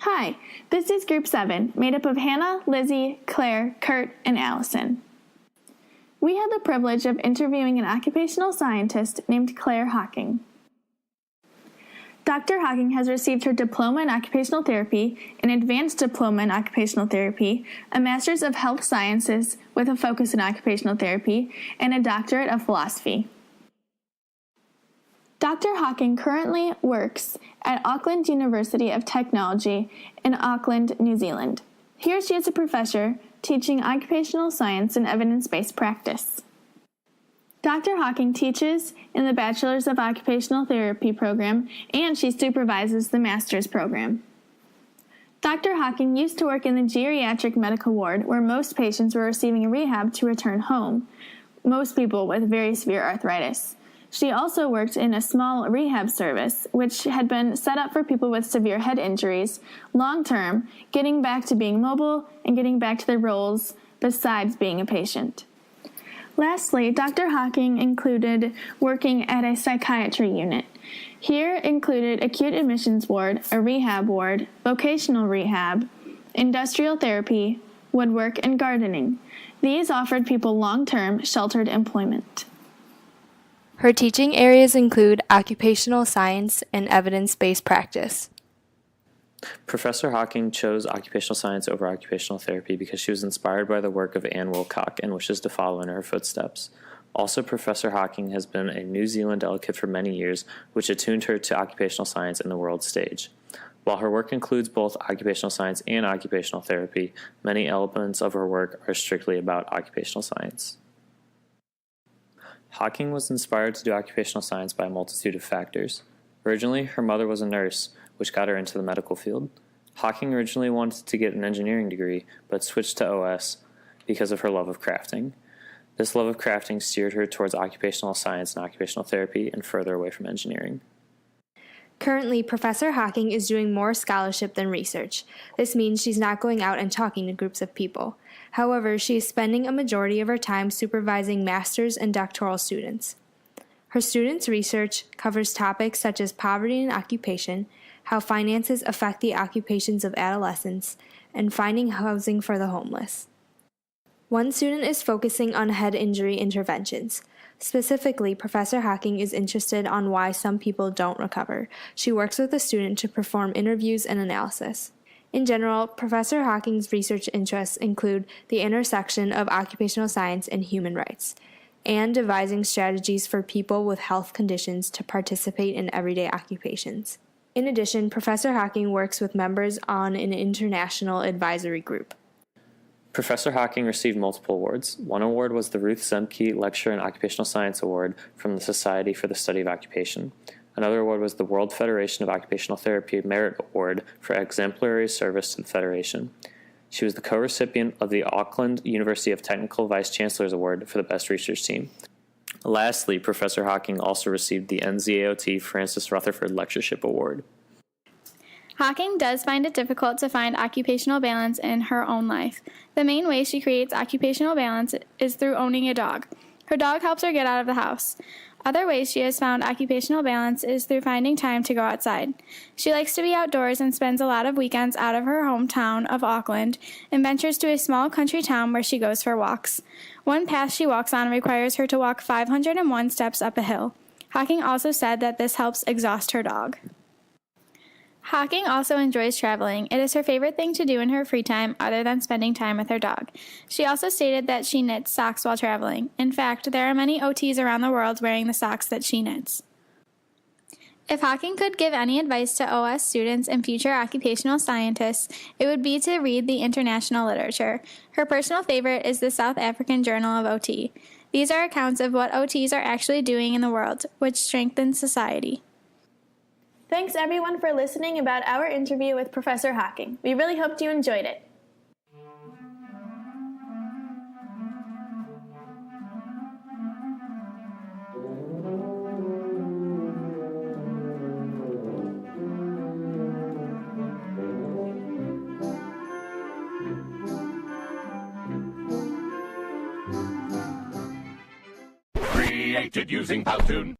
Hi, this is Group 7, made up of Hannah, Lizzie, Claire, Kurt, and Allison. We had the privilege of interviewing an occupational scientist named Clare Hocking. Dr. Hocking has received her diploma in occupational therapy, an advanced diploma in occupational therapy, a master's of health sciences with a focus in occupational therapy, and a doctorate of philosophy. Dr. Hocking currently works at Auckland University of Technology in Auckland, New Zealand. Here she is a professor teaching occupational science and evidence-based practice. Dr. Hocking teaches in the Bachelor's of Occupational Therapy program, and she supervises the Master's program. Dr. Hocking used to work in the geriatric medical ward where most patients were receiving rehab to return home, most people with very severe arthritis. She also worked in a small rehab service, which had been set up for people with severe head injuries, long-term, getting back to being mobile and getting back to their roles besides being a patient. Lastly, Dr. Hocking included working at a psychiatry unit. Here included acute admissions ward, a rehab ward, vocational rehab, industrial therapy, woodwork, and gardening. These offered people long-term sheltered employment. Her teaching areas include occupational science and evidence-based practice. Professor Hocking chose occupational science over occupational therapy because she was inspired by the work of Anne Wilcock and wishes to follow in her footsteps. Also, Professor Hocking has been a New Zealand delegate for many years, which attuned her to occupational science in the world stage. While her work includes both occupational science and occupational therapy, many elements of her work are strictly about occupational science. Hocking was inspired to do occupational science by a multitude of factors. Originally, her mother was a nurse, which got her into the medical field. Hocking originally wanted to get an engineering degree, but switched to OS because of her love of crafting. This love of crafting steered her towards occupational science and occupational therapy and further away from engineering. Currently, Professor Hocking is doing more scholarship than research. This means she's not going out and talking to groups of people. However, she is spending a majority of her time supervising master's and doctoral students. Her students' research covers topics such as poverty in occupation, how finances affect the occupations of adolescents, and finding housing for the homeless. One student is focusing on head injury interventions. Specifically, Professor Hocking is interested on why some people don't recover. She works with a student to perform interviews and analysis. In general, Professor Hocking's research interests include the intersection of occupational science and human rights, and devising strategies for people with health conditions to participate in everyday occupations. In addition, Professor Hocking works with members on an international advisory group. Professor Hocking received multiple awards. One award was the Ruth Zemke Lecture in Occupational Science Award from the Society for the Study of Occupation. Another award was the World Federation of Occupational Therapy Merit Award for exemplary service to the Federation. She was the co-recipient of the Auckland University of Technical Vice Chancellor's Award for the Best Research Team. Lastly, Professor Hocking also received the NZAOT Francis Rutherford Lectureship Award. Hocking does find it difficult to find occupational balance in her own life. The main way she creates occupational balance is through owning a dog. Her dog helps her get out of the house. Other ways she has found occupational balance is through finding time to go outside. She likes to be outdoors and spends a lot of weekends out of her hometown of Auckland and ventures to a small country town where she goes for walks. One path she walks on requires her to walk 501 steps up a hill. Hocking also said that this helps exhaust her dog. Hocking also enjoys traveling. It is her favorite thing to do in her free time other than spending time with her dog. She also stated that she knits socks while traveling. In fact, there are many OTs around the world wearing the socks that she knits. If Hocking could give any advice to OS students and future occupational scientists, it would be to read the international literature. Her personal favorite is the South African Journal of OT. These are accounts of what OTs are actually doing in the world, which strengthens society. Thanks everyone for listening about our interview with Professor Hocking. We really hoped you enjoyed it. Created using Powtoon.